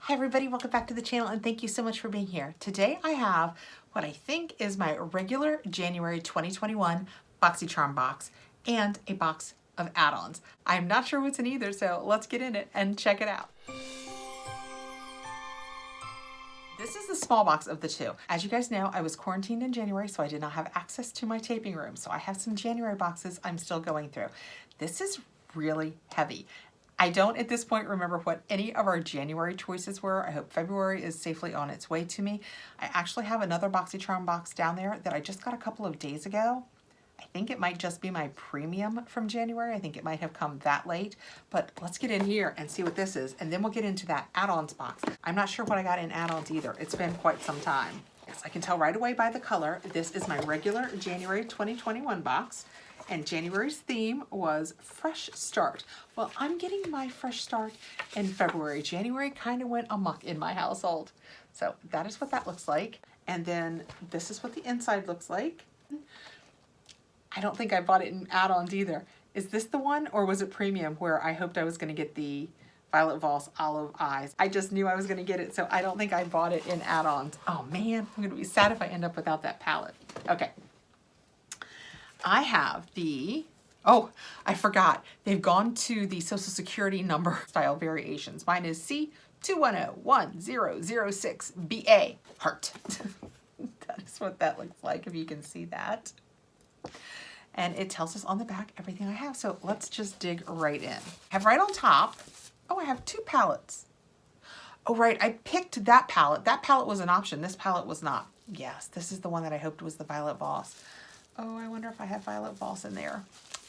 Hi everybody, welcome back to the channel and thank you so much for being here. Today I have what I think is my regular January 2021 Boxycharm box and a box of add-ons. I'm not sure what's in either, so let's get in it and check it out. This is the small box of the two. As you guys know, I was quarantined in January, so I did not have access to my taping room. So I have some January boxes I'm still going through. This is really heavy. I don't at this point remember what any of our January choices were. I hope February is safely on its way to me. I actually have another Boxycharm box down there that I just got a couple of days ago. I think it might just be my premium from January. I think it might have come that late, but let's get in here and see what this is, and then we'll get into that add-ons box. I'm not sure what I got in add-ons either. It's been quite some time. Yes, I can tell right away by the color. This is my regular January 2021 box. And January's theme was Fresh Start. Well, I'm getting my fresh start in February. January kind of went amok in my household. So that is what that looks like. And then this is what the inside looks like. I don't think I bought it in add-ons either. Is this the one, or was it premium where I hoped I was going to get the Violet Voss Olive Eyes? I just knew I was going to get it, so I don't think I bought it in add-ons. Oh man, I'm going to be sad if I end up without that palette. Okay. I have the, oh, I forgot. They've gone to the Social Security number style variations. Mine is C210106BA, heart. That is what that looks like, if you can see that. And it tells us on the back everything I have. So let's just dig right in. I have right on top, oh, I have two palettes. Oh, right, I picked that palette. That palette was an option. This palette was not. Yes, this is the one that I hoped was the Violet Voss. Oh, I wonder if I have Violet Voss in there.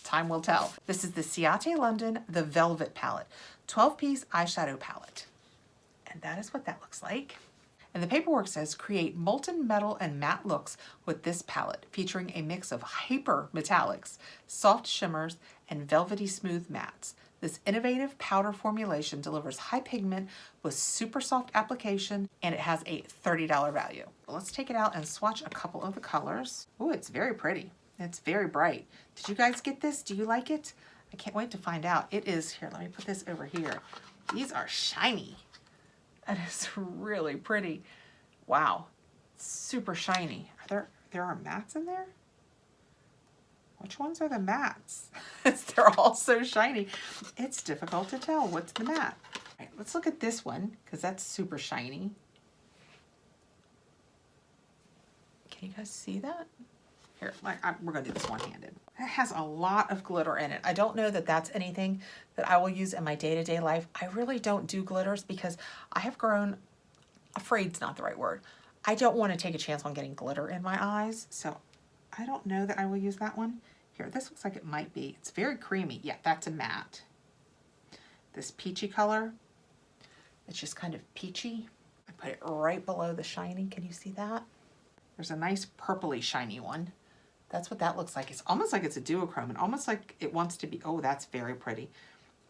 Time will tell. This is the Ciate London, the Velvet palette. 12-piece eyeshadow palette. And that is what that looks like. And the paperwork says, create molten metal and matte looks with this palette, featuring a mix of hyper metallics, soft shimmers, and velvety smooth mattes. This innovative powder formulation delivers high pigment with super soft application, and it has a $30 value. Let's take it out and swatch a couple of the colors. Oh, it's very pretty. It's very bright. Did you guys get this? Do you like it? I can't wait to find out. It is, here, let me put this over here. These are shiny. That is really pretty. Wow, super shiny. There are mattes in there? Which ones are the mattes? They're all so shiny. It's difficult to tell what's the matte. All right, let's look at this one, because that's super shiny. Can you guys see that? Here, we're going to do this one-handed. It has a lot of glitter in it. I don't know that that's anything that I will use in my day-to-day life. I really don't do glitters because I have grown, afraid's not the right word. I don't want to take a chance on getting glitter in my eyes, so I don't know that I will use that one. Here, this looks like it might be. It's very creamy. Yeah, that's a matte. This peachy color, it's just kind of peachy. I put it right below the shiny. Can you see that? There's a nice purpley shiny one. That's what that looks like. It's almost like it's a duochrome and almost like it wants to be, oh, that's very pretty.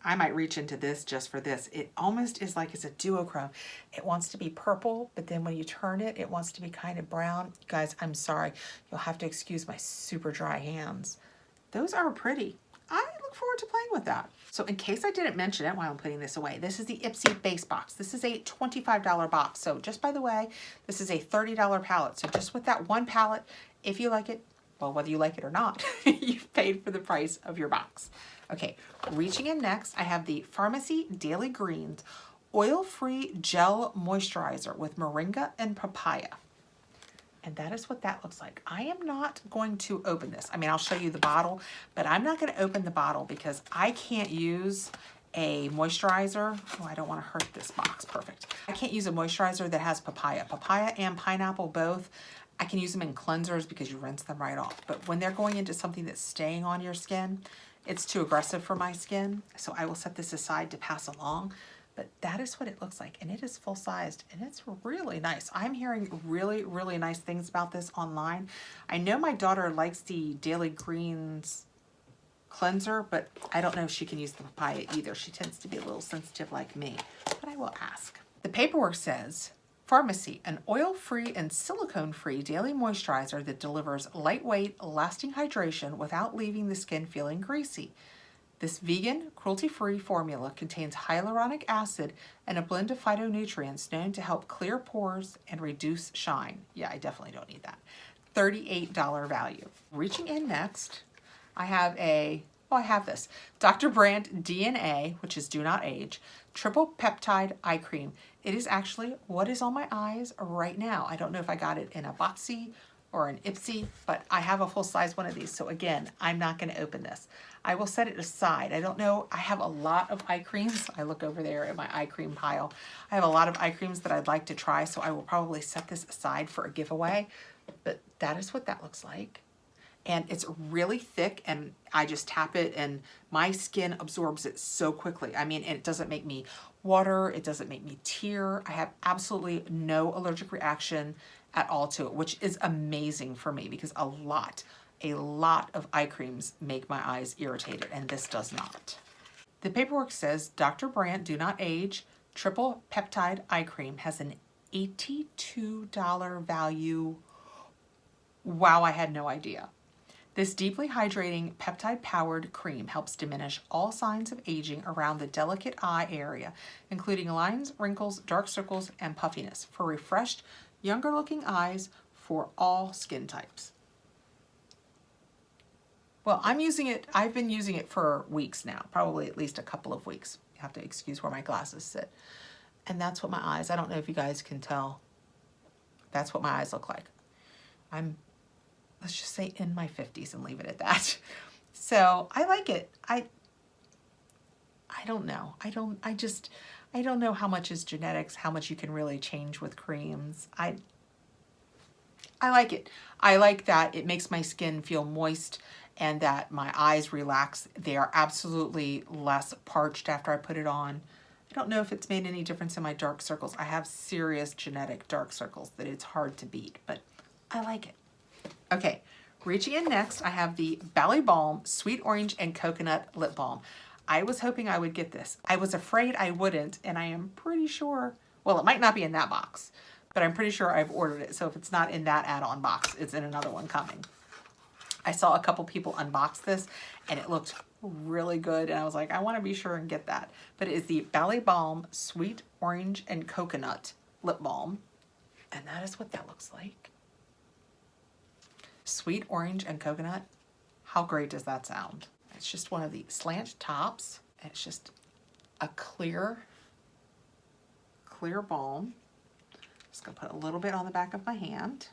I might reach into this just for this. It almost is like it's a duochrome. It wants to be purple, but then when you turn it, it wants to be kind of brown. You guys, I'm sorry. You'll have to excuse my super dry hands. Those are pretty. I look forward to playing with that. So in case I didn't mention it while I'm putting this away, this is the Ipsy base box. This is a $25 box. So just by the way, this is a $30 palette. So just with that one palette, if you like it, well, whether you like it or not, you've paid for the price of your box. Okay, reaching in next, I have the Pharmacy Daily Greens Oil-Free Gel Moisturizer with Moringa and Papaya. And that is what that looks like. I am not going to open this. I mean, I'll show you the bottle, but I'm not going to open the bottle because I can't use a moisturizer. Oh, I don't want to hurt this box. Perfect. I can't use a moisturizer that has papaya. Papaya and pineapple both. I can use them in cleansers because you rinse them right off. But when they're going into something that's staying on your skin, it's too aggressive for my skin. So I will set this aside to pass along. But that is what it looks like, and it is full-sized, and it's really nice. I'm hearing really, really nice things about this online. I know my daughter likes the Daily Greens cleanser, but I don't know if she can use the papaya either. She tends to be a little sensitive like me, but I will ask. The paperwork says, Pharmacy, an oil-free and silicone-free daily moisturizer that delivers lightweight, lasting hydration without leaving the skin feeling greasy. This vegan, cruelty-free formula contains hyaluronic acid and a blend of phytonutrients known to help clear pores and reduce shine. Yeah, I definitely don't need that. $38 value. Reaching in next, I have this. Dr. Brandt DNA, which is Do Not Age, Triple Peptide Eye Cream. It is actually what is on my eyes right now. I don't know if I got it in a Boxy or an Ipsy, but I have a full size one of these. So again, I'm not gonna open this. I will set it aside. I don't know, I have a lot of eye creams. I look over there at my eye cream pile. I have a lot of eye creams that I'd like to try, so I will probably set this aside for a giveaway, but that is what that looks like. And it's really thick, and I just tap it and my skin absorbs it so quickly. I mean, it doesn't make me water, it doesn't make me tear. I have absolutely no allergic reaction at all to it, which is amazing for me because a lot of eye creams make my eyes irritated, and this does not. The paperwork says Dr. Brandt Do Not Age Triple Peptide Eye Cream has an $82 value. Wow, I had no idea. This deeply hydrating peptide-powered cream helps diminish all signs of aging around the delicate eye area, including lines, wrinkles, dark circles, and puffiness, for refreshed, younger-looking eyes for all skin types. Well, I'm using it, I've been using it for weeks now, probably at least a couple of weeks. You have to excuse where my glasses sit. And that's what my eyes, I don't know if you guys can tell, that's what my eyes look like. I'm, let's just say, in my 50s and leave it at that. So I like it. I don't know. I don't know how much is genetics, how much you can really change with creams. I like it. I like that it makes my skin feel moist and that my eyes relax. They are absolutely less parched after I put it on. I don't know if it's made any difference in my dark circles. I have serious genetic dark circles that it's hard to beat, but I like it. Okay, reaching in next, I have the Balm Sweet Orange and Coconut Lip Balm. I was hoping I would get this. I was afraid I wouldn't, and I am pretty sure, well, it might not be in that box, but I'm pretty sure I've ordered it. So if it's not in that add-on box, it's in another one coming. I saw a couple people unbox this, and it looked really good, and I was like, I want to be sure and get that. But it is the Balm Sweet Orange and Coconut Lip Balm, and that is what that looks like. Sweet orange and coconut. How great does that sound? It's just one of the slant tops, and it's just a clear balm. Just gonna put a little bit on the back of my hand.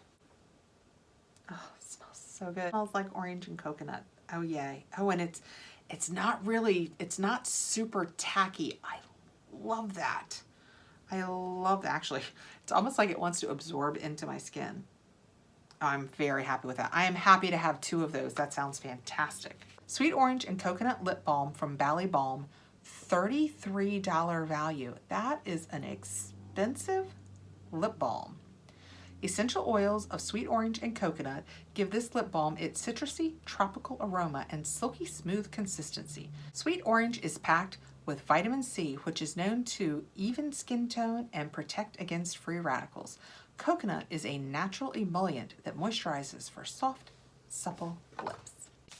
Oh, it smells so good. It smells like orange and coconut. Oh yay. Oh, and it's not really, it's not super tacky. I love that. I love that. Actually, it's almost like it wants to absorb into my skin. I'm very happy with that. I am happy to have 2 of those. That sounds fantastic. Sweet Orange and Coconut Lip Balm from Balm, $33 value. That is an expensive lip balm. Essential oils of sweet orange and coconut give this lip balm its citrusy, tropical aroma and silky smooth consistency. Sweet orange is packed with vitamin C, which is known to even skin tone and protect against free radicals. Coconut is a natural emollient that moisturizes for soft, supple lips.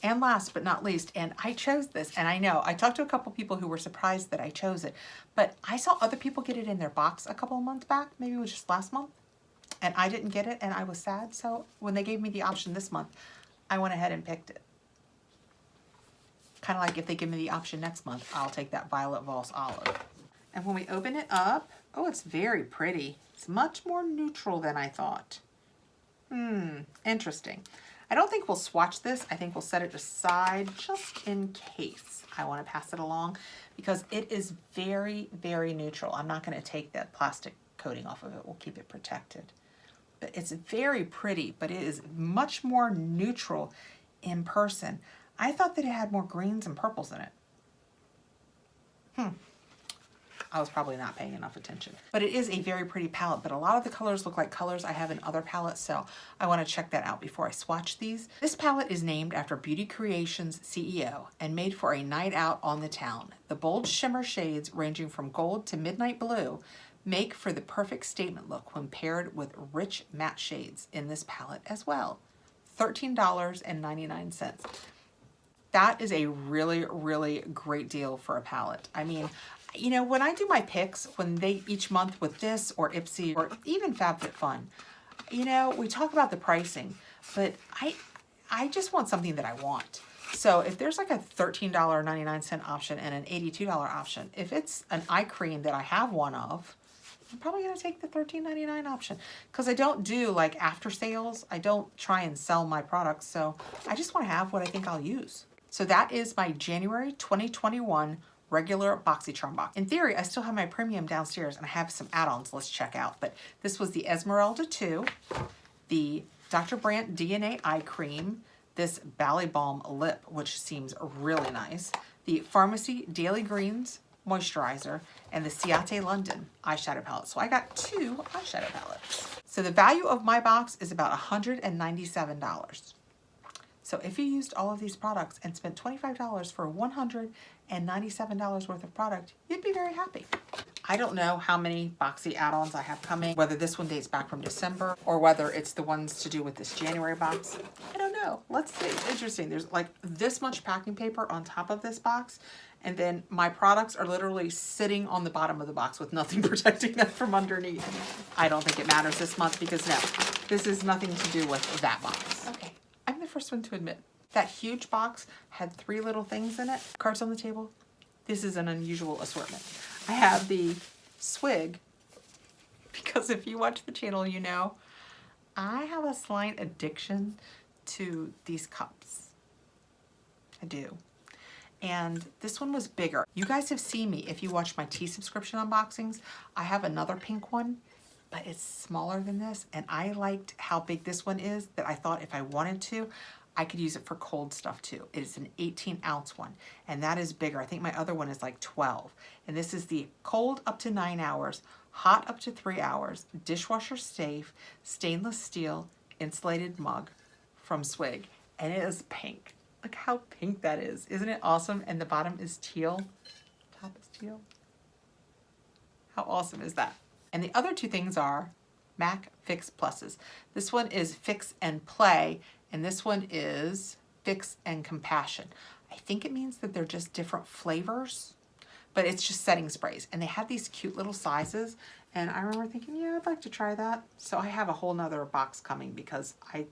And last but not least, and I chose this, and I know, I talked to a couple people who were surprised that I chose it, but I saw other people get it in their box a couple of months back, maybe it was just last month, and I didn't get it, and I was sad, so when they gave me the option this month, I went ahead and picked it. Kind of like if they give me the option next month, I'll take that Violet Voss Olive. And when we open it up, oh, it's very pretty. It's much more neutral than I thought. Interesting. I don't think we'll swatch this. I think we'll set it aside just in case I want to pass it along because it is very, very neutral. I'm not going to take that plastic coating off of it. We'll keep it protected. But it's very pretty, but it is much more neutral in person. I thought that it had more greens and purples in it. I was probably not paying enough attention. But it is a very pretty palette, but a lot of the colors look like colors I have in other palettes, so I want to check that out before I swatch these. This palette is named after Beauty Creations CEO and made for a night out on the town. The bold shimmer shades ranging from gold to midnight blue make for the perfect statement look when paired with rich matte shades in this palette as well. $13.99. that is a really, really great deal for a palette. I mean, you know, when I do my picks, when they each month with this or Ipsy or even FabFitFun, you know, we talk about the pricing, but I just want something that I want. So if there's like a $13.99 option and an $82 option, if it's an eye cream that I have one of, I'm probably gonna take the $13.99 option because I don't do like after sales. I don't try and sell my products. So I just wanna have what I think I'll use. So that is my January 2021 regular Boxycharm box. In theory, I still have my premium downstairs and I have some add-ons let's check out. But this was the Esmeralda 2, the Dr. Brandt DNA Eye Cream, this Ballet Balm Lip, which seems really nice, the Pharmacy Daily Greens Moisturizer, and the Ciate London eyeshadow palette. So I got 2 eyeshadow palettes. So the value of my box is about $197. So if you used all of these products and spent $25 for $197 worth of product, you'd be very happy. I don't know how many Boxy add-ons I have coming, whether this one dates back from December or whether it's the ones to do with this January box. I don't know. Let's see. It's interesting. There's like this much packing paper on top of this box, and then my products are literally sitting on the bottom of the box with nothing protecting them from underneath. I don't think it matters this month because no, this is nothing to do with that box. Okay. I'm the first one to admit that huge box had 3 little things in it. Cards on the table. This is an unusual assortment. I have the swig because if you watch the channel, you know I have a slight addiction to these cups. I do. And this one was bigger. You guys have seen me if you watch my tea subscription unboxings. I have another pink one, but it's smaller than this, and I liked how big this one is that I thought if I wanted to, I could use it for cold stuff too. It's an 18-ounce one, and that is bigger. I think my other one is like 12. And this is the cold up to 9 hours, hot up to 3 hours, dishwasher safe, stainless steel, insulated mug from Swig. And it is pink. Look how pink that is. Isn't it awesome? And the bottom is teal. Top is teal. How awesome is that? And the other 2 things are MAC Fix Pluses. This one is Fix and Play, and this one is Fix and Compassion. I think it means that they're just different flavors, but it's just setting sprays. And they have these cute little sizes, and I remember thinking, yeah, I'd like to try that. So I have a whole nother box coming because I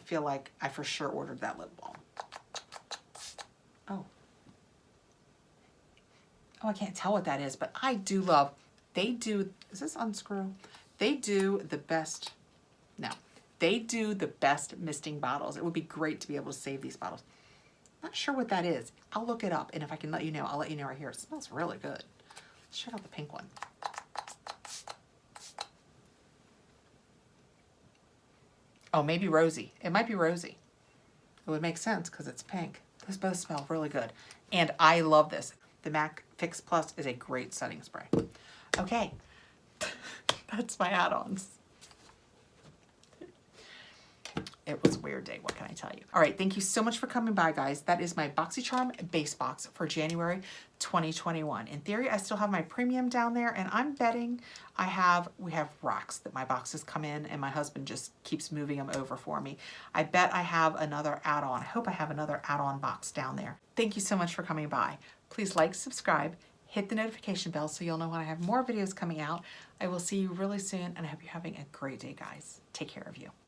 feel like I for sure ordered that lip balm. Oh, I can't tell what that is, but I do love, they do, is this unscrew? They do the best, no, they do the best misting bottles. It would be great to be able to save these bottles. Not sure what that is. I'll look it up, and if I can let you know, I'll let you know right here. It smells really good. Let's check out the pink one. Oh, maybe rosy. It might be rosy. It would make sense because it's pink. Those both smell really good. And I love this. The MAC Fix Plus is a great setting spray. Okay, that's my add-ons. It was a weird day, what can I tell you? All right, thank you so much for coming by, guys. That is my Boxycharm base box for January 2021. In theory, I still have my premium down there, and I'm betting we have racks that my boxes come in, and my husband just keeps moving them over for me. I bet I have another add-on. I hope I have another add-on box down there. Thank you so much for coming by. Please like, subscribe, hit the notification bell so you'll know when I have more videos coming out. I will see you really soon, and I hope you're having a great day, guys. Take care of you.